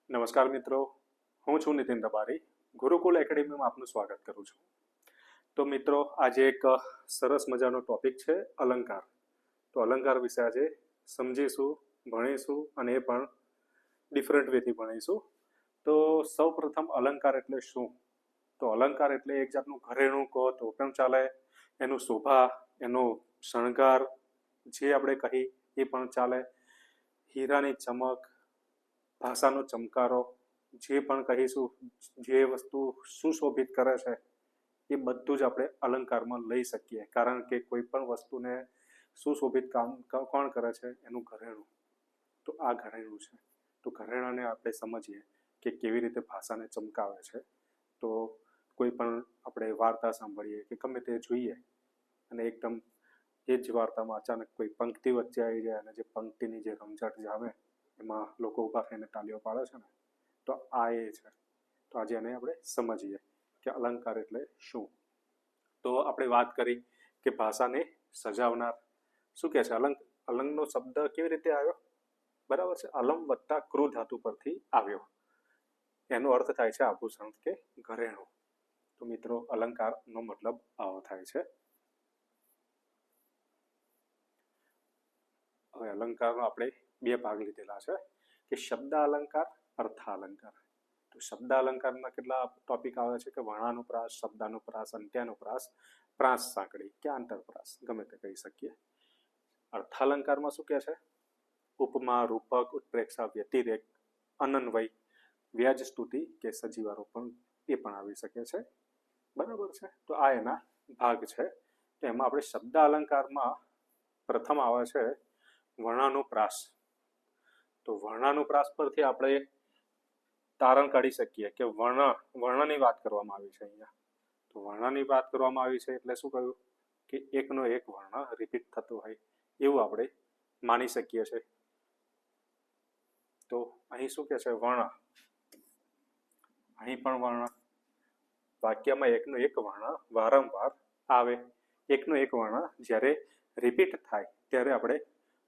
નમસ્કાર મિત્રો, હું છું નીતિન રબારી. ગુરુકુલ એકેડેમીમાં આપનું સ્વાગત કરું છું. તો મિત્રો, આજે એક સરસ મજાનો ટોપિક છે અલંકાર. તો અલંકાર વિશે આજે સમજીશું, ભણીશું અને એ પણ ડિફરન્ટ વેથી ભણીશું. તો સૌ પ્રથમ અલંકાર એટલે શું? તો અલંકાર એટલે એક જાતનું ઘરેણું કહો તો પણ ચાલે, એનું શોભા, એનો શણગાર જે આપણે કહી એ પણ ચાલે, હીરાની ચમક, ભાષાનો ચમકારો, જે પણ કહીશું, જે વસ્તુ સુશોભિત કરે છે એ બધું જ આપણે અલંકારમાં લઈ શકીએ. કારણ કે કોઈ પણ વસ્તુને સુશોભિત કામ કોણ કરે છે? એનું ઘરેણું. તો આ ઘરેણું છે. તો ઘરેણાને આપણે સમજીએ કે કેવી રીતે ભાષાને ચમકાવે છે. તો કોઈ પણ આપણે વાર્તા સાંભળીએ કે ગમે તે જોઈએ અને એકદમ એ જ વાર્તામાં અચાનક કોઈ પંક્તિ વચ્ચે આવી જાય અને જે પંક્તિની જે રમઝટ જામે એમાં લોકો ઊભા થઈને તાળીઓ પાડે છે ને, તો આ એ છે. તો આજે એને આપણે સમજીએ કે અલંકાર એટલે શું. તો આપણે વાત કરી કે ભાષાને સજાવનાર. શું કહે છે? અલંગનો શબ્દ કેવી રીતે આવ્યો? બરાબર છે, અલમ વત્તા ક્રુ ધાતુ પરથી આવ્યો. એનો અર્થ થાય છે આભૂષણ કે ઘરેણું. તો મિત્રો, અલંકારનો મતલબ આવો થાય છે. હવે અલંકારનો આપણે બે ભાગ લીધેલા છે કે શબ્દ અલંકાર, અર્થાલંકાર. તો શબ્દ અલંકારના કેટલા ટોપિક આવે છે કે વર્ણાનુપ્રાસ, શબ્દાનુપ્રાસ, અંત્યાનુપ્રાસ, પ્રાસ સાંકળી કે આંતરપ્રાસ, ગમે તે કહી શકીએ. અર્થાલંકારમાં શું કહે છે? ઉપમા, રૂપક, ઉત્પ્રેક્ષા, વ્યતિરેક, અનન્વય, વ્યાજ સ્તુતિ કે સજીવારોપણ એ પણ આવી શકે છે. બરાબર છે. તો આ એના ભાગ છે. તો એમાં આપણે શબ્દ અલંકારમાં પ્રથમ આવે છે વર્ણાનુપ્રાસ. તો વર્ણાનુપ્રાસ પરથી આપણે તારણ કાઢી શકીએ કે વર્ણની વાત કરવામાં આવી છે અહીંયા. તો વર્ણની વાત કરવામાં આવી છે એટલે શું કહ્યું કે એકનો એક વર્ણ રિપીટ થતો હોય એવું આપણે માની શકીએ છીએ. તો અહીં શું કે છે? વર્ણ. અહીં પણ વર્ણ. વાક્યમાં એકનો એક વર્ણ વારંવાર આવે. એકનો એક વર્ણ જ્યારે રિપીટ થાય ત્યારે આપણે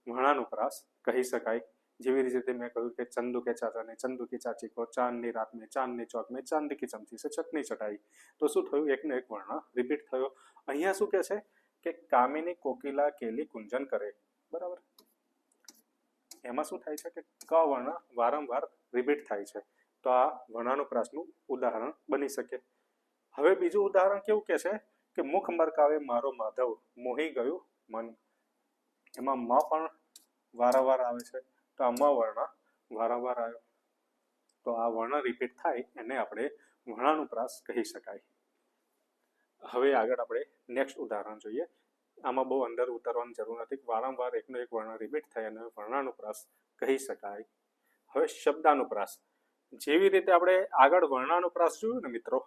વર્ણાનુપ્રાસ કહી શકાય. જેવી રીતે મેં કહ્યું કે ચંદુ કે ચાચા ને ચંદુ की चाची को चांदनी रात में चांदनी चौक में चांदी की चमची से चटनी चटाई. તો શું થયું? એકનો એક વર્ણ રિપીટ થયો. અહીંયા શું કહે છે કે કામિની કોકિલા કેલી કુંજન કરે. બરાબર. એમાં શું થાય છે કે ક વર્ણ વારંવાર રિપીટ થાય છે. તો આ વર્ણાનુપ્રાસનું ઉદાહરણ બની શકે. હવે બીજું ઉદાહરણ કેવું કે છે કે મુખ મરકાવે મારો માધવ મોહી ગયું મન. એમાં મ પણ વારંવાર આવે છે. તો આ મ વર્ણ વારંવાર આવ્યો. તો આ વર્ણ રિપીટ થાય એને આપણે વર્ણાનુપ્રાસ કહી શકાય. હવે આગળ આપણે નેક્સ્ટ ઉદાહરણ જોઈએ. આમાં બહુ અંદર ઉતરવાની જરૂર નથી. વારંવાર એકનો એક વર્ણ રિપીટ થાય અને વર્ણાનુપ્રાસ કહી શકાય. હવે શબ્દાનુપ્રાસ. જેવી રીતે આપણે આગળ વર્ણાનુપ્રાસ જોયું ને મિત્રો,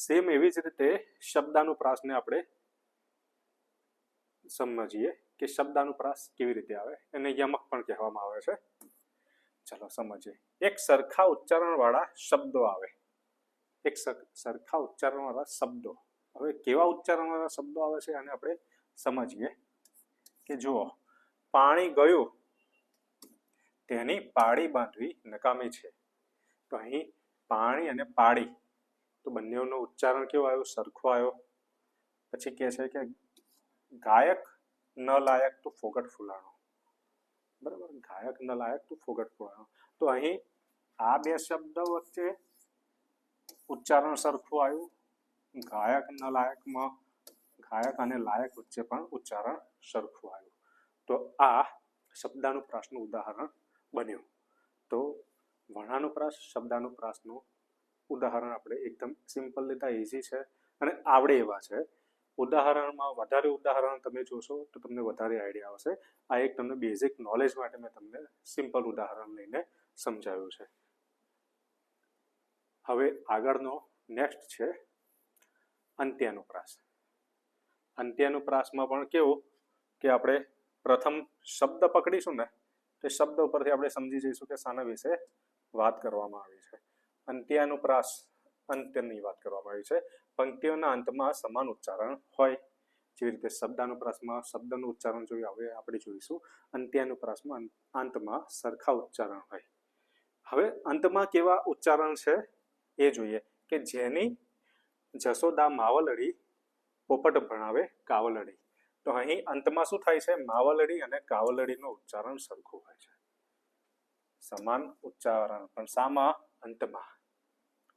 સેમ એવી જ રીતે શબ્દાનુપ્રાસને આપણે સમજીએ કે શબ્દાનુપ્રાસ કેવી રીતે આવે. એને યમક પણ કહેવામાં આવે છે. ચલો સમજીએ. એક સરખા ઉચ્ચારણ વાળા શબ્દો આવે. એક સરખા ઉચ્ચારણ વાળા શબ્દો. હવે કેવા ઉચ્ચારણ વાળા શબ્દો આવે છે અને આપણે સમજીએ કે જુઓ, પાણી ગયું તેની પાડી બાંધવી નકામી છે. તો અહીં પાણી અને પાડી તો બંનેનો ઉચ્ચારણ કેવો આવ્યો? સરખો આવ્યો. પછી કહે છે કે ગાયક ન લાયક તો ફોગટ ફૂલાણો. બરાબર. ગાયક ન લાયક તો ફોગટ ફૂલાણો. તો અહીં આ બે શબ્દ વચ્ચે ઉચ્ચારણ સરખું આવ્યું. ગાયક ન લાયકમાં ગાયક અને લાયક વચ્ચે પણ ઉચ્ચારણ સરખું આવ્યું. તો આ શબ્દાનુપ્રાસનું ઉદાહરણ બન્યું. તો વર્ણાનુપ્રાસ, શબ્દાનુપ્રાસનું ઉદાહરણ આપણે એકદમ સિમ્પલ લીધા, ઇઝી છે અને આવડે એવા છે. ઉદાહરણમાં વધારે ઉદાહરણ તમે જોશો તો તમને વધારે આઈડિયા આવશે. આ એક તમને બેઝિક નોલેજ માટે મેં તમને સિમ્પલ ઉદાહરણ લઈને સમજાવ્યું છે. હવે આગળનો નેક્સ્ટ છે અંત્યાનુપ્રાસ. અંત્યાનુપ્રાસમાં પણ કેવું કે આપણે પ્રથમ શબ્દ પકડીશું ને તે શબ્દ ઉપરથી આપણે સમજી જઈશું કે શાના વિશે વાત કરવામાં આવી છે. અંત્યાનુપ્રાસ, અંત્યની વાત કરવામાં આવી છે. પંક્તિઓના અંતમાં સમાન ઉચ્ચારણ હોય. જેવી રીતે શબ્દાનુપ્રાસમાં શબ્દનું ઉચ્ચારણ જોઈએ, હવે આપણે જોઈશું અંત્યાનુપ્રાસમાં અંતમાં સરખા ઉચ્ચારણ હોય. હવે અંતમાં કેવા ઉચ્ચારણ છે એ જોઈએ કે જેની જશોદા માવલડી પોપટ ભણાવે કાવલડી. તો અહીં અંતમાં શું થાય છે? માવલડી અને કાવલડીનું ઉચ્ચારણ સરખું હોય છે, સમાન ઉચ્ચારણ, પણ શામાં? અંતમાં.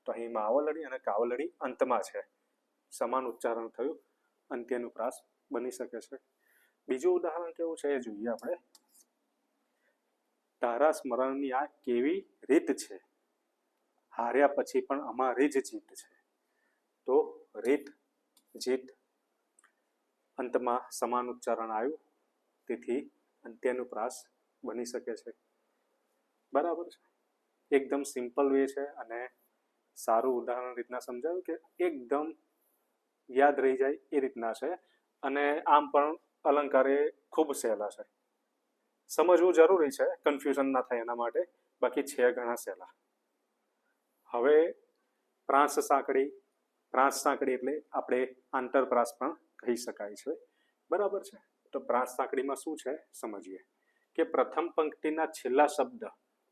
તો અહીં માવલડી અને કાવલડી અંતમાં છે, સમાન ઉચ્ચારણ થયું, અંત્યનુપ્રાસ બની શકે છે. બીજું ઉદાહરણ કેવું છે એ જોઈએ આપણે. તારા સ્મરણની આ કેવી રીત છે, હાર્યા પછી પણ અમારી જ જીત છે. તો રીત, જીત, અંતમાં સમાન ઉચ્ચારણ આવ્યું, તેથી અંત્યનુપ્રાસ બની શકે છે. બરાબર છે. એકદમ સિમ્પલ વે છે અને સારું ઉદાહરણ રીતના સમજાવ્યું કે એકદમ યાદ રહી જાય એ રીતના છે. અને આમ પણ અલંકાર એ ખૂબ સહેલા છે, સમજવું જરૂરી છે, કન્ફ્યુઝન ના થાય એના માટે, બાકી છે ઘણા સહેલા. હવે પ્રાસ સાંકડી. પ્રાસ સાંકડી એટલે આપણે આંતરપ્રાસ પણ કહી શકાય છે. બરાબર છે. તો પ્રાસ સાંકડીમાં શું છે સમજીએ કે પ્રથમ પંક્તિના છેલ્લા શબ્દ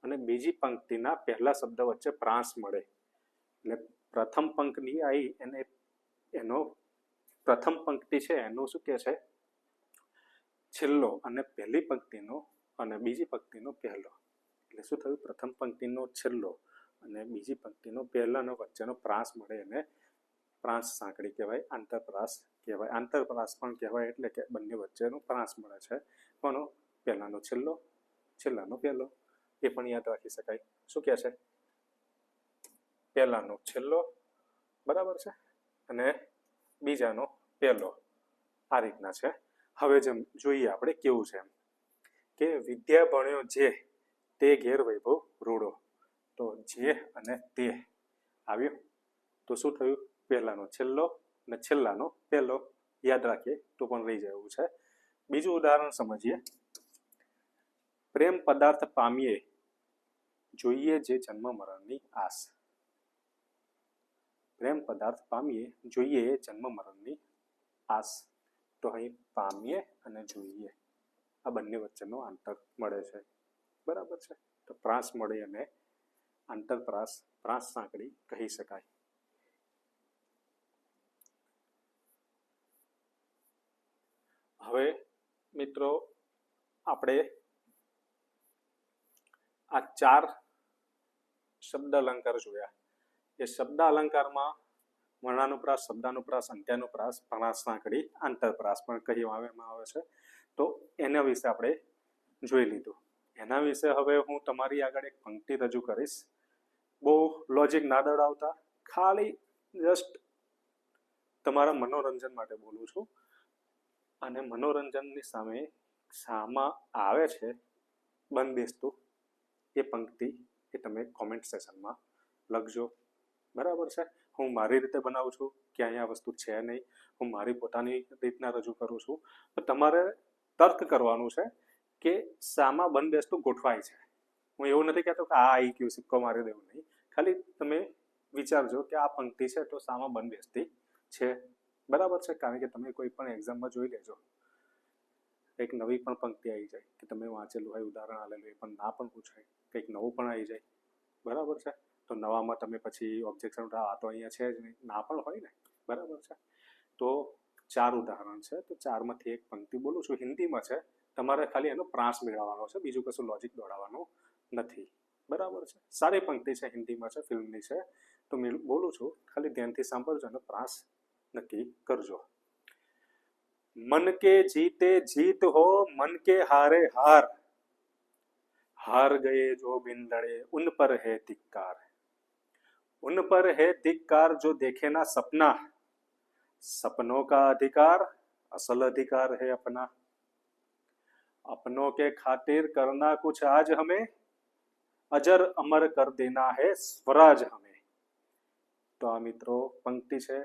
અને બીજી પંક્તિના પહેલા શબ્દ વચ્ચે પ્રાસ મળે. એટલે પ્રથમ પંક્તિ આવી એને એનો પ્રથમ પંક્તિ છે એનું શું કહે છે? છેલ્લો, અને પહેલી પંક્તિનો અને બીજી પંક્તિનો પહેલો. એટલે શું થયું? પ્રથમ પંક્તિનો છેલ્લો અને બીજી પંક્તિનો પહેલાનો વચ્ચેનો પ્રાસ મળે એને પ્રાસ સાંકડી કહેવાય, આંતરપ્રાસ કહેવાય. આંતરપ્રાસ પણ કહેવાય એટલે કે બંને વચ્ચેનો પ્રાસ મળે છે. કોનો? પહેલાનો છેલ્લો, છેલ્લાનો પહેલો. એ પણ યાદ રાખી શકાય. શું કહે છે? પહેલાનો છેલ્લો, બરાબર છે, અને બીજાનો પહેલો. આ રીતના છે. હવે જેમ જોઈએ આપણે કેવું છે એમ કે વિદ્યા ભણ્યો જે તે ઘેર વૈભવ રૂડો. તો જે અને તે આવ્યું તો શું થયું? પહેલાનો છેલ્લો અને છેલ્લાનો પહેલો. યાદ રાખીએ તો પણ રહી જાય એવું છે. બીજું ઉદાહરણ સમજીએ. પ્રેમ પદાર્થ પામીએ જોઈએ જે જન્મ મરણની આસ. પ્રેમ પદાર્થ પામીએ જોઈએ જન્મ મરણની આસ. તો અહીં પામીએ અને જોઈએ આ બંને વચ્ચેનો આંતર મળે છે. બરાબર છે. તો પ્રાસ મળે અને આંતરપ્રાસ, પ્રાસ સાંકડી કહી શકાય. હવે મિત્રો આપણે આ 4 શબ્દ અલંકાર જોયા. એ શબ્દ અલંકારમાં વર્ણાનુપ્રાસ, શબ્દાનુપ્રાસ, અંત્યાનુપ્રાસ, પ્રાસ સાંકડી, આંતરપ્રાસ પણ કહેવામાં આવે છે. તો એના વિશે આપણે જોઈ લીધું. એના વિશે હવે હું તમારી આગળ એક પંક્તિ રજૂ કરીશ. બહુ લોજિક ના દડાવતા, ખાલી જસ્ટ તમારા મનોરંજન માટે બોલું છું. અને મનોરંજનની સામે શામાં આવે છે બંધબેસતું એ પંક્તિ એ તમે કોમેન્ટ સેશનમાં લખજો. બરાબર છે. હું મારી રીતે બનાવું છું, કે અહીંયા વસ્તુ છે નહીં, હું મારી પોતાની રીતના રજૂ કરું છું. તો તમારે તર્ક કરવાનું છે કે શામાં બંધબેસતું ગોઠવાય છે. હું એવું નથી કહેતો કે આ આવી ગયું સિક્કો મારી દેવું, નહીં. ખાલી તમે વિચારજો કે આ પંક્તિ છે તો શામાં બંધબેસતી છે. બરાબર છે. કારણ કે તમે કોઈ પણ એક્ઝામમાં જોઈ લેજો, કંઈક નવી પણ પંક્તિ આવી જાય કે તમે વાંચેલું હોય, ઉદાહરણ આલેલું, એ પણ ના પણ પૂછાય, કંઈક નવું પણ આવી જાય. બરાબર છે. તો નવામાં તમે પછી ઓબ્જેક્શન આ તો અહીંયા છે જ નહીં, ના પણ હોય ને. બરાબર છે. તો 4 ઉદાહરણ છે. તો 4માંથી એક પંક્તિ બોલું છું, હિન્દીમાં છે. તમારે ખાલી એનો પ્રાસ મેળવવાનો છે, બીજું કશું લોજિક દોડાવવાનું નથી. બરાબર છે. સારી પંક્તિ છે, હિન્દીમાં છે, ફિલ્મની છે. તો બોલું છું, ખાલી ધ્યાનથી સાંભળજો અને પ્રાસ નક્કી કરજો. मन के जीते जीत हो, मन के हारे हार, हार गए जो बिन लड़े उन पर है धिक्कार, उन पर है धिक्कार जो देखे ना सपना, सपनों का अधिकार असल अधिकार है अपना, अपनों के खातिर करना कुछ आज हमें, अजर अमर कर देना है स्वराज हमें. तो आ मित्रों पंक्ति છે,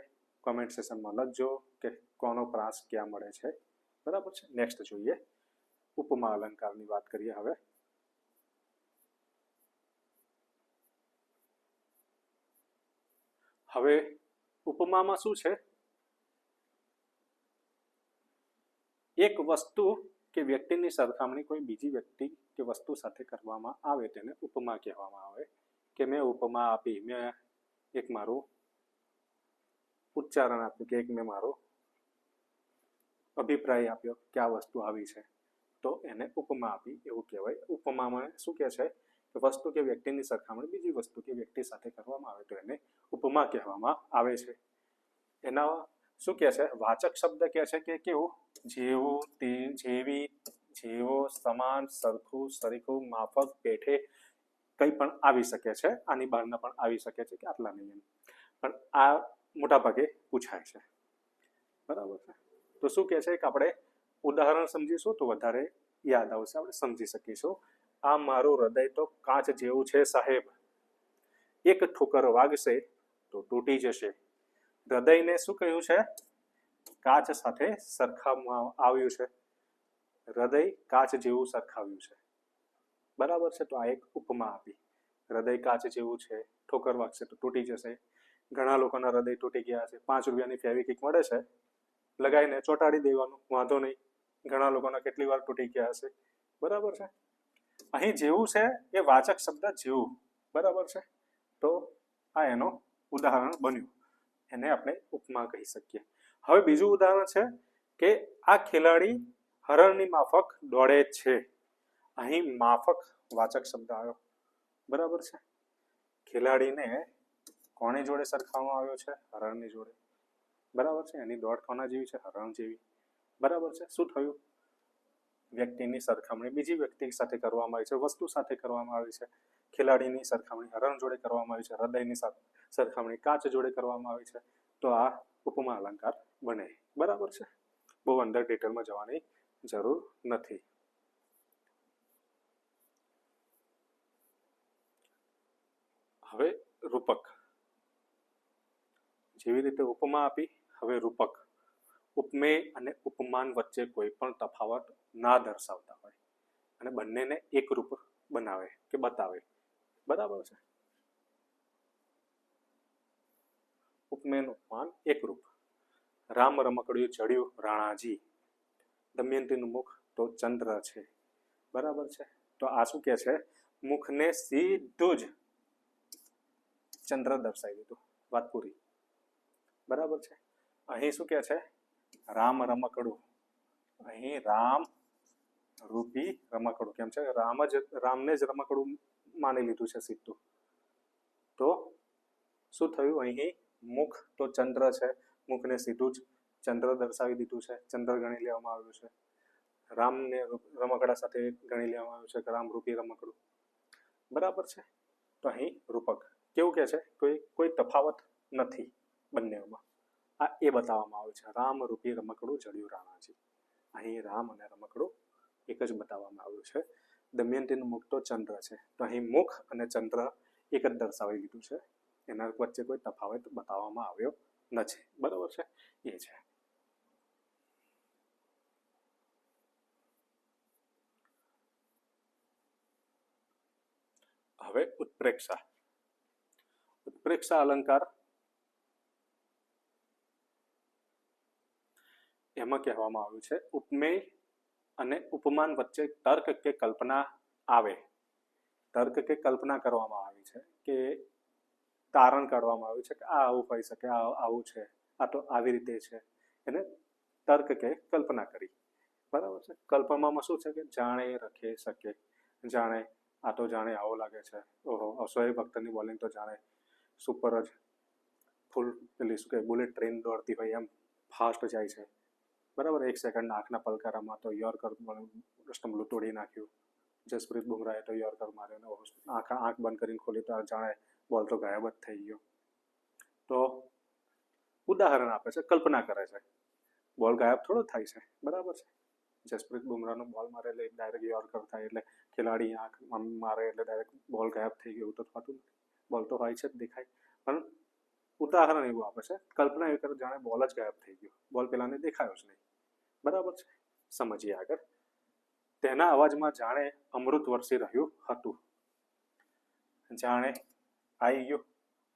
કોમેન્ટ સેશનમાં લખજો કે કોનો પ્રાસ ક્યાં મળે છે. બરાબર છે. નેક્સ્ટ જોઈએ, ઉપમા અલંકારની વાત કરીએ. હવે ઉપમામાં શું છે? એક વસ્તુ કે વ્યક્તિની સરખામણી કોઈ બીજી વ્યક્તિ કે વસ્તુ સાથે કરવામાં આવે તેને ઉપમા કહેવામાં આવે. કે મેં ઉપમા આપી, મેં એક મારું ઉચ્ચારણ આપ્યું કે એક મેં મારો અભિપ્રાય આપ્યો કે આ વસ્તુ આવી છે, તો એને ઉપમા આપી એવું કહેવાય. ઉપમામાં શું કહે છે કે વસ્તુ કે વ્યક્તિની સરખામણી બીજી વસ્તુ કે વ્યક્તિ સાથે કરવામાં આવે તો એને ઉપમા કહેવામાં આવે છે. એના શું કહે છે, વાચક શબ્દ કહે છે કે કેવું, જેવું, તે, જેવી, જેવો, સમાન, સરખું, સરીખું, માફક, પેઠે, કંઈ પણ આવી શકે છે. આની બહારના પણ આવી શકે છે કે આટલા નહીં, પણ આ મોટા ભાગે પૂછાય છે. બરાબર છે. તો શું કહે છે કે આપણે ઉદાહરણ સમજીશું તો વધારે યાદ આવશે, આપણે સમજી શકીશું. આ મારું હૃદય તો કાચ જેવું છે સાહેબ, એક ઠોકર વાગશે તો તૂટી જશે. હૃદયને શું કહ્યું છે, કાચ સાથે સરખાવવામાં આવ્યું છે. હૃદય કાચ જેવું સરખાવ્યું છે. બરાબર છે. તો આ એક ઉપમા આપી. હૃદય કાચ જેવું છે, ઠોકર વાગશે તો તૂટી જશે. ઘણા લોકોના હૃદય તૂટી ગયા છે. 5 રૂપિયાની ફેવિક્વિક મળે છે, લગાવીને ચોંટાડી દેવાનું, વાંધો નહીં. ઘણા લોકોના કેટલી વાર તૂટી ગયા હશે. બરાબર છે. અહીં જેવું છે એ વાચક શબ્દ જેવું. બરાબર છે. તો આ એનો ઉદાહરણ બન્યું, એને આપણે ઉપમા કહી શકીએ. હવે બીજું ઉદાહરણ છે કે આ ખેલાડી હરણની માફક દોડે છે. અહીં માફક વાચક શબ્દ આવ્યો. બરાબર છે. ખેલાડીને કોની જોડે સરખાવવામાં આવ્યો છે, હરણની જોડે. બરાબર છે. એની દોડ કોના જેવી છે, હરણ જેવી. બરાબર છે. શું થયું, વ્યક્તિની સરખામણી બીજી વ્યક્તિ સાથે કરવામાં આવી છે, વસ્તુ સાથે કરવામાં આવી છે. ખેલાડીની સરખામણી હરણ જોડે કરવામાં આવી છે, હૃદયની સરખામણી કાચ જોડે કરવામાં આવી છે. તો આ ઉપમા અલંકાર બને. બરાબર છે. બહુ અંદર ડિટેલમાં જવાની જરૂર નથી. હવે રૂપક. જેવી રીતે ઉપમા આપી, હવે રૂપક. ઉપમેય અને ઉપમાન વચ્ચે કોઈ પણ તફાવત ના દર્શાવતા હોય અને બંનેને એકરૂપ બનાવે કે બતાવે. બરાબર છે. ઉપમેય ઉપમાન એકરૂપ. રામ રમકડ્યું ચડ્યું રાણાજી. દમયંતીનું મુખ તો ચંદ્ર છે. બરાબર છે. તો આ શું કહે છે, મુખને સીધું જ ચંદ્ર દર્શાવી દીધું, વાત પૂરી. બરાબર છે. અહીં શું કહે છે, રામ રમકડું. અહીં રામ રૂપી રમકડું. કેમ છે, રામને જ રમકડું માની લીધું છે સીધું. તો શું થયું, અહીં મુખ તો ચંદ્ર છે, મુખને સીધું જ ચંદ્ર દર્શાવી દીધું છે, ચંદ્ર ગણી લેવામાં આવ્યું છે. રામને રમકડા સાથે ગણી લેવામાં આવ્યું છે કે રામ રૂપી રમકડું. બરાબર છે. તો અહીં રૂપક કેવું કે છે, કોઈ તફાવત નથી બંનેમાં. આ એ બતાવવામાં આવ્યું છે, રામ રૂપી રમકડું ચડ્યું રાણાજી. અહીં રામ અને રમકડું એક જ બતાવવામાં આવ્યું છે. દમયંતીનું મુખ તો ચંદ્ર છે, તો અહીં મુખ અને ચંદ્ર એક જ દર્શાવી લીધું છે. એના વચ્ચે કોઈ તફાવત બતાવવામાં આવ્યો નથી. બરાબર છે. એ છે. હવે ઉત્પ્રેક્ષા. ઉત્પ્રેક્ષા અલંકાર એમાં કહેવામાં આવ્યું છે, ઉપમેય અને ઉપમાન વચ્ચે તર્ક કે કલ્પના આવે. તર્ક કે કલ્પના કરવામાં આવી છે કે તારણ કાઢવામાં આવ્યું છે કે આ આવું હોઈ શકે, આ આવું છે, આ તો આવી રીતે છે. એને તર્ક કે કલ્પના કરી. બરાબર છે. કલ્પનામાં શું છે કે જાણે રખે શકે, જાણે આ તો જાણે આવો લાગે છે, ઓહો શોએબ અખ્તરની બોલિંગ તો જાણે સુપર જ, ફૂલ પેલી શું કે બુલેટ ટ્રેન દોડતી હોય એમ ફાસ્ટ જાય છે. બરાબર. 1 સેકન્ડના આંખના પલકારામાં તો યોર્કર સ્ટમ્બલું તોડી નાખ્યું. જસપ્રીત બુમરાહે તો યોર્કર માર્યો, આંખ બંધ કરીને ખોલી તો જાણે બોલ તો ગાયબ જ થઈ ગયો. તો ઉદાહરણ આપે છે, કલ્પના કરે છે. બોલ ગાયબ થોડો થાય છે. બરાબર છે. જસપ્રીત બુમરાહનો બોલ મારે એટલે ડાયરેક્ટ યોર્કર થાય, એટલે ખેલાડી આંખ મારે એટલે ડાયરેક્ટ બોલ ગાયબ થઈ ગયું તો થતું નથી. બોલ તો હોય છે જ, દેખાય. પણ ઉદાહરણ એવું આપે છે, કલ્પના એવી કરે જાણે બોલ જ ગાયબ થઈ ગયો, બોલ પેલાને દેખાયો જ નહીં. બરાબર છે. સમજીએ આગળ. તેના અવાજમાં જાણે અમૃત વરસી રહ્યું હતું. જાણે આવી ગયું,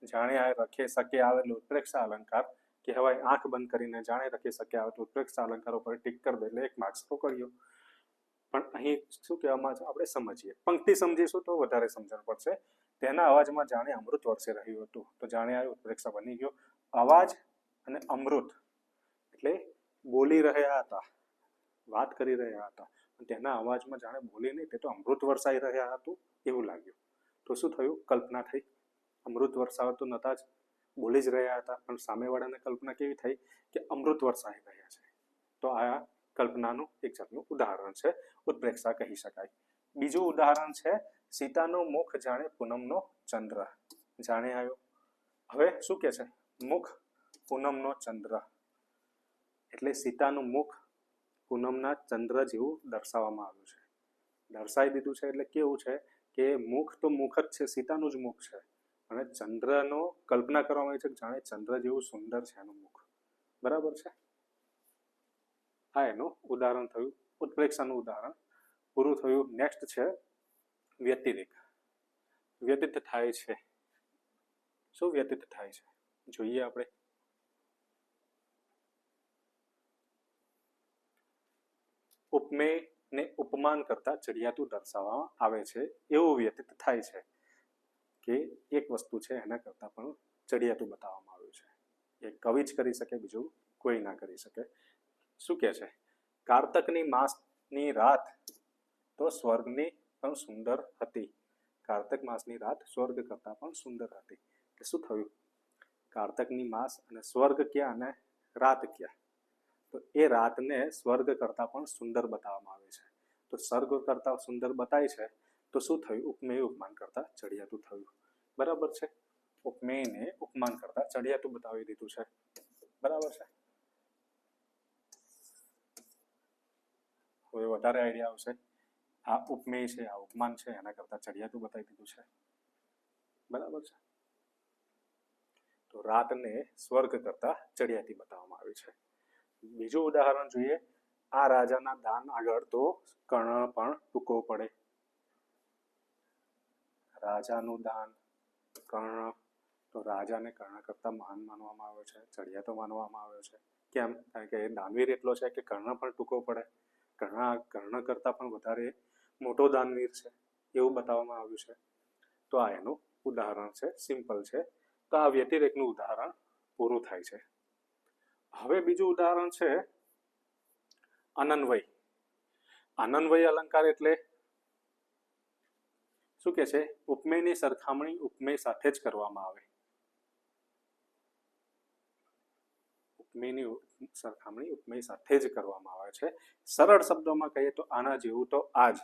જાણે આ રખે શકે આવેલું ઉત્પ્રેક્ષા અલંકાર કહેવાય. આંખ બંધ કરીને જાણે રખી શકે આવે તો ઉત્પ્રેક્ષા અલંકાર ઉપર ટીક કરી દે એટલે 1 માર્ક્સ પકડ્યો. પણ અહીં શું કહેવામાં છે આપણે સમજીએ. પંક્તિ સમજીશું તો વધારે સમજણ પડશે. તેના અવાજમાં જાણે અમૃત વરસી રહ્યું હતું. તો જાણે આ ઉત્પ્રેક્ષા બની ગયો. અવાજ અને અમૃત એટલે બોલી રહ્યા હતા, વાત કરી રહ્યા હતા. તેના અવાજમાં જાણે બોલી નહીં, તે તો અમૃત વરસાઈ રહ્યા હતું એવું લાગ્યું. તો શું થયું? કલ્પના થઈ. અમૃત વરસાવતું નતા જ, બોલી જ રહ્યા હતા, પણ સામેવાળાને કલ્પના કેવી થઈ કે અમૃત વરસાઈ રહ્યા છે. તો આ કલ્પનાનું એક જાતનું ઉદાહરણ છે, ઉત્પ્રેક્ષા કહી શકાય. બીજું ઉદાહરણ છે સીતાનું મુખ જાણે પૂનમનો ચંદ્ર. જાણે આવ્યો. હવે શું કે છે? મુખ પૂનમનો ચંદ્ર એટલે સીતાનું મુખ પૂનમના ચંદ્ર જેવું દર્શાવવામાં આવ્યું છે. દર્શાવી દીધું છે એટલે કેવું છે કે મુખ તો મુખ જ છે, સીતાનું જ મુખ છે, અને ચંદ્રનો કલ્પના કરવામાં આવી છે કે જાણે ચંદ્ર જેવું સુંદર છે એનું મુખ. બરાબર છે? આ એનું ઉદાહરણ થયું, ઉત્પ્રેક્ષાનું ઉદાહરણ પૂરું થયું. નેક્સ્ટ છે વ્યતિરેક. વ્યતીત થાય છે. શું વ્યતીત થાય છે જોઈએ આપણે. ઉપમેય ને ઉપમાન કરતા ચડિયાતું દર્શાવવામાં આવે છે એવું વ્યતીત થાય છે કે એક વસ્તુ છે એના કરતા પણ ચડિયાતું બતાવવામાં આવ્યું છે. એ કવિ જ કરી શકે, બીજું કોઈ ના કરી શકે. શું કે છે? કારતકની માસની રાત તો સ્વર્ગની પણ સુંદર હતી. કારતક માસની રાત સ્વર્ગ કરતા પણ સુંદર હતી. એટલે શું થયું? કારતકની માસ અને સ્વર્ગ ક્યાં અને રાત ક્યાં? તો એ રાતને સ્વર્ગ કરતા પણ સુંદર બતાવવામાં આવે છે. તો સ્વર્ગ કરતા સુંદર બતાય છે તો શું થયું? ઉપમેય ઉપમાન કરતા ચડિયાતું થયું. બરાબર છે? ઉપમેયને ઉપમાન કરતા ચડિયાતું બતાવી દીધું છે. બરાબર છે? હવે વધારે આઈડિયા આવશે. આ ઉપમેય છે, આ ઉપમાન છે, એના કરતા ચડિયાતું બતાવી દીધું છે. બરાબર છે? તો રાતને સ્વર્ગ કરતા ચડિયાતી બતાવવામાં આવી છે. બીજું ઉદાહરણ જોઈએ. આ રાજાના દાન આગળ તો કર્ણ પણ ટૂંકો પડે. રાજાનું દાન, કર્ણ. તો રાજાને કર્ણ કરતા મહાન માનવામાં આવ્યો છે, ચડિયાતો માનવામાં આવ્યો છે. કેમ? કારણ કે એ દાનવીર એટલો છે કે કર્ણ પણ ટૂંકો પડે. કર્ણ કરતા પણ વધારે મોટો દાનવીર છે એવું બતાવવામાં આવ્યું છે. તો આ એનું ઉદાહરણ છે, સિમ્પલ છે. તો આ વ્યતિરેકનું ઉદાહરણ પૂરું થાય છે. હવે બીજું ઉદાહરણ છે અનન્વય. અનન્વય અલંકાર એટલે શું કે છે? ઉપમેયની સરખામણી ઉપમેય સાથે જ કરવામાં આવે. ઉપમેયની સરખામણી ઉપમેય સાથે જ કરવામાં આવે છે. સરળ શબ્દોમાં કહીએ તો આના જેવું તો આ જ,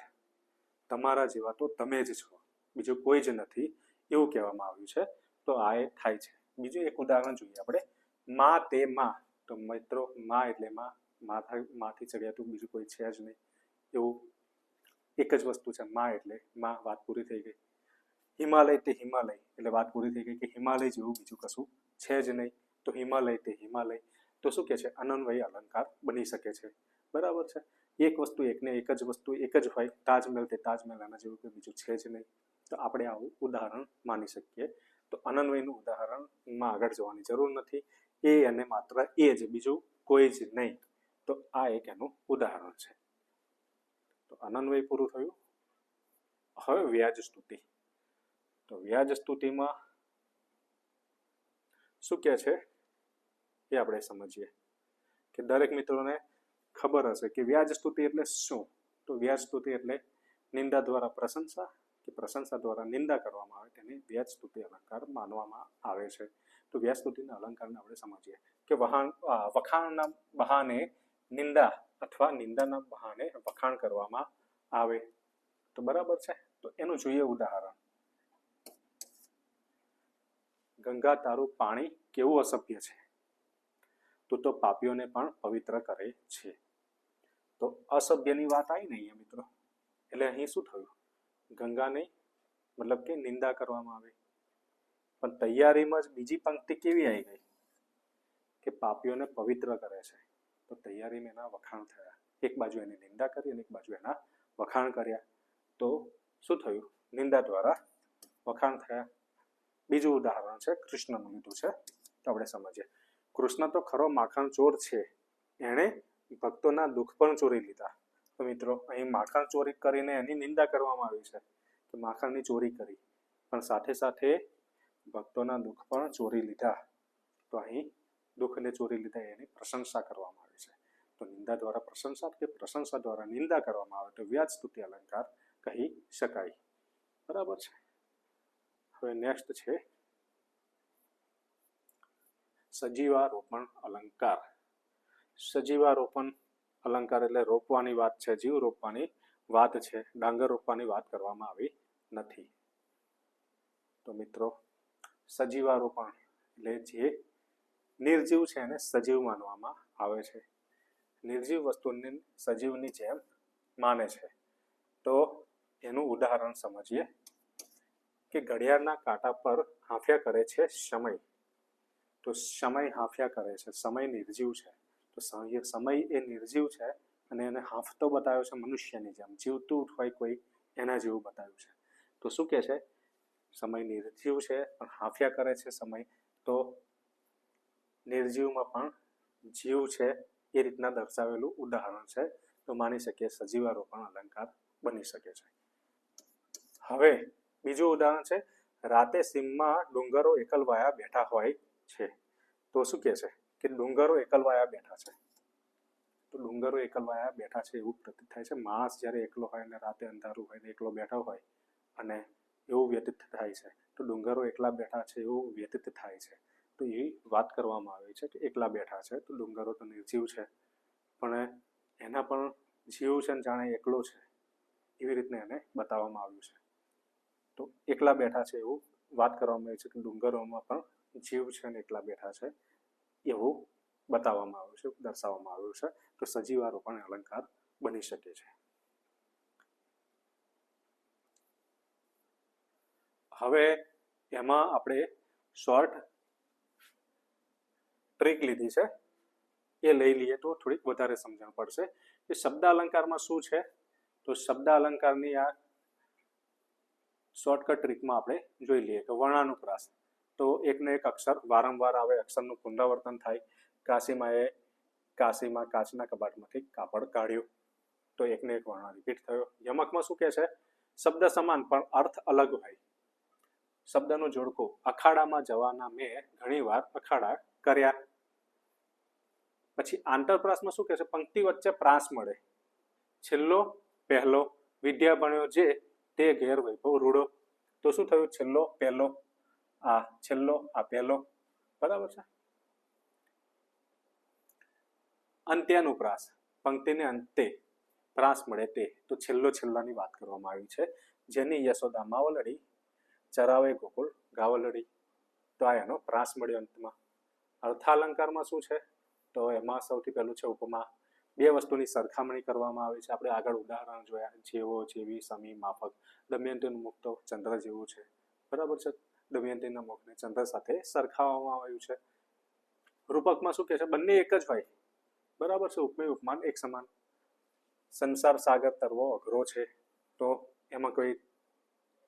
તમારા જેવા તો તમે જ છો, બીજું કોઈ જ નથી એવું કહેવામાં આવ્યું છે. તો આ એ થાય છે. બીજું એક ઉદાહરણ જોઈએ આપણે. માં તે માં. તો મિત્રો માં એટલે માંથી ચડિયાતું બીજું કોઈ છે જ નહીં એવું એક જ વસ્તુ છે. માં એટલે માં, વાત પૂરી થઈ ગઈ. હિમાલય તે હિમાલય એટલે વાત પૂરી થઈ ગઈ કે હિમાલય જેવું બીજું કશું છે જ નહીં. તો હિમાલય તે હિમાલય. તો શું કે છે? અનન્વય અલંકાર બની શકે છે. બરાબર છે? એક વસ્તુ એકને એક જ વસ્તુ એક જ હોય. તાજમહેલ તે તાજમહેલ, આના જેવું કોઈ બીજું છે જ નહીં. તો આપણે આવું ઉદાહરણ માની શકીએ. તો અનન્વયનું ઉદાહરણમાં આગળ જવાની જરૂર નથી. એ અને માત્ર એ જ, બીજું કોઈ જ નહીં. તો આ એક એનું ઉદાહરણ છે. તો અનન્વય પૂરું થયું. હવે વ્યાજ સ્તુતિ. તો વ્યાજ સ્તુતિમાં શું કે છે એ આપણે સમજીએ કે દરેક મિત્રોને ખબર હશે કે વ્યાજ સ્તુતિ એટલે શું. તો વ્યાજ સ્તુતિ એટલે નિંદા દ્વારા પ્રશંસા કે પ્રશંસા દ્વારા નિંદા કરવામાં આવે તેને વ્યાજ સ્તુતિ અલંકાર માનવામાં આવે છે. તો વ્યાજ સ્તુતિના અલંકારને આપણે સમજીએ કે વખાણના બહાને નિંદા અથવા નિંદાના બહાને વખાણ કરવામાં આવે. તો બરાબર છે? તો એનું જોઈએ ઉદાહરણ. ગંગા તારું પાણી કેવું અસભ્ય છે, તું તો પાપીઓને પણ પવિત્ર કરે છે. તો અસભ્યની વાત આવી ને અહીંયા મિત્રો, એટલે અહીં શું થયું? ગંગાને મતલબ કે નિંદા કરવામાં આવે. પણ તૈયારીમાં જ બીજી પંક્તિ કેવી આવી ગઈ કે પાપીઓને પવિત્ર કરે છે. તો તૈયારીમાં એના વખાણ થયા. એક બાજુ એની નિંદા કરી અને એક બાજુ એના વખાણ કર્યા. તો શું થયું? નિંદા દ્વારા વખાણ થયા. બીજું ઉદાહરણ છે કૃષ્ણનું લીધું છે, તો આપણે સમજીએ. કૃષ્ણ તો ખરો માખણ ચોર છે, એણે ભક્તોના દુઃખ પણ ચોરી લીધા. તો મિત્રો અહીં માખણ ચોરી કરીને એની નિંદા કરવામાં આવી છે કે માખણની ચોરી કરી, પણ સાથે સાથે ભક્તોના દુઃખ પણ ચોરી લીધા, તો અહીં દુઃખને ચોરી લીધા એની પ્રશંસા કરવામાં આવી છે. તો નિંદા દ્વારા પ્રશંસા કે પ્રશંસા દ્વારા નિંદા કરવામાં આવે તો વ્યાજ સ્તુતિ અલંકાર કહી શકાય. બરાબર છે. હવે નેક્સ્ટ છે સજીવારોપણ અલંકાર. સજીવારોપણ અલંકાર એટલે રોપવાની વાત છે, જીવ રોપવાની વાત છે, ડાંગર રોપવાની વાત કરવામાં આવી નથી. તો મિત્રો સજીવારોપણ એટલે જે નિર્જીવ છે એને સજીવ માનવામાં આવે છે, નિર્જીવ વસ્તુને સજીવની જેમ માને છે. તો એનું ઉદાહરણ સમજીએ કે ઘડિયાળના કાંટા પર હાંફ્યા કરે છે સમય. તો સમય હાંફ્યા કરે છે, સમય નિર્જીવ છે. તો સમય એ નિર્જીવ છે અને એને હાંફતો બતાવ્યો છે મનુષ્યની જેમ, જીવતું હોય કોઈ એના જેવું બતાવ્યું છે. તો શું કહે છે? સમય નિર્જીવ છે પણ હાંફ્યા કરે છે સમય. તો નિર્જીવમાં પણ જીવ છે એ રીતના દર્શાવેલું ઉદાહરણ છે. તો માની શકીએ સજીવારોપણ અલંકાર બની શકે છે. હવે બીજું ઉદાહરણ છે રાતે સીમમાં ડુંગરો એકલવાયા બેઠા હોય છે. તો શું કહે છે કે ડુંગરો એકલવાયા બેઠા છે. તો ડુંગરો એકલવાયા બેઠા છે એવું પ્રતીત થાય છે. માણસ જ્યારે એકલો હોય અને રાતે અંધારું હોય ને એકલો બેઠો હોય અને એવું વ્યતીત થાય છે. તો ડુંગરો એકલા બેઠા છે એવું વ્યતીત થાય છે. તો એવી વાત કરવામાં આવી છે કે એકલા બેઠા છે. તો ડુંગરો તો નિર્જીવ છે પણ એના પણ જીવ છે ને જાણે એકલો છે એવી રીતના એને બતાવવામાં આવ્યું છે. તો એકલા બેઠા છે એવું વાત કરવામાં આવી છે કે ડુંગરોમાં પણ જીવ છે ને એકલા બેઠા છે એવું બતાવવામાં આવ્યું છે, દર્શાવવામાં આવ્યું છે. તો સજીવારોપણ અલંકાર બની શકે છે. હવે એમાં આપણે શોર્ટ ટ્રીક લીધી છે, એ લઈ લઈએ તો થોડીક વધારે સમજણ પડશે કે શબ્દ અલંકારમાં શું છે. તો શબ્દ અલંકારની આ શોર્ટકટ ટ્રીકમાં આપણે જોઈ લઈએ તો વર્ણાનુપ્રાસ. તો એકનો એક અક્ષર વારંવાર આવે, અક્ષરનું પુનરાવર્તન થાય. કાશીમાં કાચના કબાટમાંથી કાપડ કાઢ્યું, તો એકને એક વર્ણ રિપીટ થયો. યમકમાં શું કહે છે? શબ્દ સમાન પણ અર્થ અલગ હોય. શબ્દનું જોડકું અખાડામાં જવાના મેં ઘણી વાર અખાડા કર્યા. પછી આંતરપ્રાસમાં શું કહે છે? પંક્તિ વચ્ચે પ્રાસ મળે. છેલ્લો પહેલો વિદ્યા ભણ્યો જે તે ઘેર વૈભવ રૂડો. તો શું થયું? છેલ્લો પહેલો, આ છેલ્લો આ પહેલો. બરાબર છે. અંત્યાનુપ્રાસ પંક્તિને અંતે પ્રાસ મળે તે. તો છેલ્લો છેલ્લાની વાત કરવામાં આવી છે. જેની યશોદા માવલડી ચરાવે ગોકુળ ગાવલડી. તો આ એનો પ્રાસ મળ્યો અંતમાં. અર્થાલંકારમાં શું છે? તો એમાં સૌથી પહેલું છે ઉપમા. બે વસ્તુની સરખામણી કરવામાં આવી છે. આપણે આગળ ઉદાહરણ જોયા, જેવો જેવી સમી માફક. દમયંતીનું મુખ તો ચંદ્ર જેવું છે. બરાબર છે. દમયંતીના મુખને ચંદ્ર સાથે સરખાવવામાં આવ્યું છે. રૂપકમાં શું કહે છે? બંને એક જ હોય. બરાબર છે. ઉપમેય ઉપમાન એક સમાન. સંસાર સાગર તરવો અઘરો છે. તો એમાં કોઈ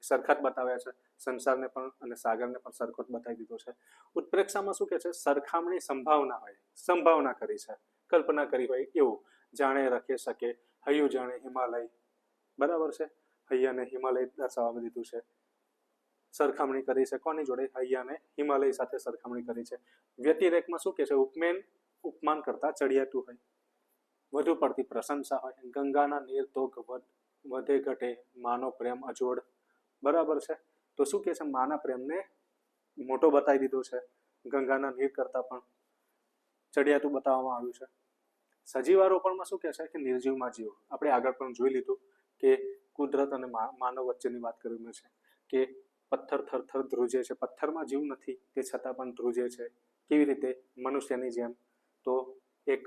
સરખા જ બતાવ્યા છે. સંસારને પણ અને સાગરને પણ સરખો જ બતાવી દીધો છે. ઉત્પ્રેક્ષામાં શું કહે છે? સરખામણી સંભાવના હોય, સંભાવના કરી છે, કલ્પના કરી હોય એવું. જાણે રખી શકે, હૈયું જાણે હિમાલય. બરાબર છે. હૈયાને હિમાલય દર્શાવવા દીધું છે. સરખામણી કરી છે કોની જોડે? હૈયાને હિમાલય સાથે સરખામણી કરી છે. વ્યતિરેકમાં શું કહે છે? ઉપમેન ઉપમાન કરતા ચડિયાતું હોય, વધુ પડતી પ્રશંસા હોય. ગંગાના નીર તો વધે ઘટે, માનો પ્રેમ અજોડ. બરાબર છે. તો શું કહે છે? માના પ્રેમને મોટો બતાવી દીધો છે. ગંગાના નીર કરતા પણ ચડિયાતું બતાવવામાં આવ્યું છે. સજીવારોપણમાં શું કહે છે? કે નિર્જીવમાં જીવ. આપણે આગળ પણ જોઈ લીધું કે કુદરત અને માનવ વચ્ચેની વાત કરી છે કે પથ્થર થરથર ધ્રુજે છે. પથ્થરમાં જીવ નથી, તે છતાં પણ ધ્રુજે છે. કેવી રીતે? મનુષ્યની જેમ. તો એક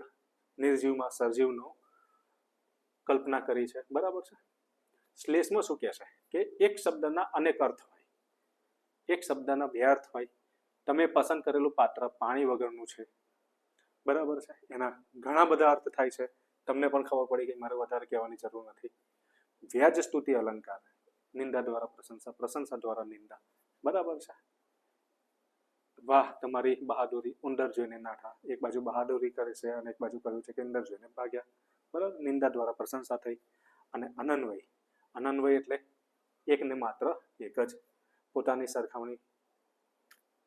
નિર્જીવમાં સજીવનો કલ્પના કરી છે. બરાબર છે. શ્લેષમાં શું કહે છે? કે એક શબ્દના અનેક અર્થ હોય, એક શબ્દના બે અર્થ હોય. તમે પસંદ કરેલું પાત્ર પાણી વગરનું છે. બરાબર છે. એના ઘણા બધા અર્થ થાય છે. તમને પણ ખબર પડી કે મારે વધારે કહેવાની જરૂર નથી. વ્યાજ સ્તુતિ અલંકાર. નિંદા દ્વારા પ્રશંસા, પ્રશંસા દ્વારા નિંદા. બરાબર છે. વાહ તમારી બહાદુરી, ઉંદર જોઈને નાઠા. એક બાજુ બહાદુરી કરે છે અને એક બાજુ કહ્યું છે કે ઉંદર જોઈને ભાગ્યા. બરાબર, નિંદા દ્વારા પ્રશંસા થઈ. અને અનન્વય એટલે એકને માત્ર એક જ, પોતાની સરખામણી,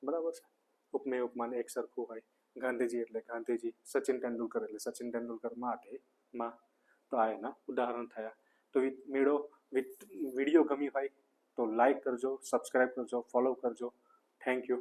બરાબર છે, ઉપમેય ઉપમાન એક સરખું હોય. ગાંધીજી એટલે ગાંધીજી, સચિન તેંડુલકર એટલે સચિન તેંડુલકર માં. તો આ એના ઉદાહરણ થયા. તો વિડીયો ગમી હોય તો લાઈક કરજો, સબસ્ક્રાઈબ કરજો, ફોલો કરજો. Thank you.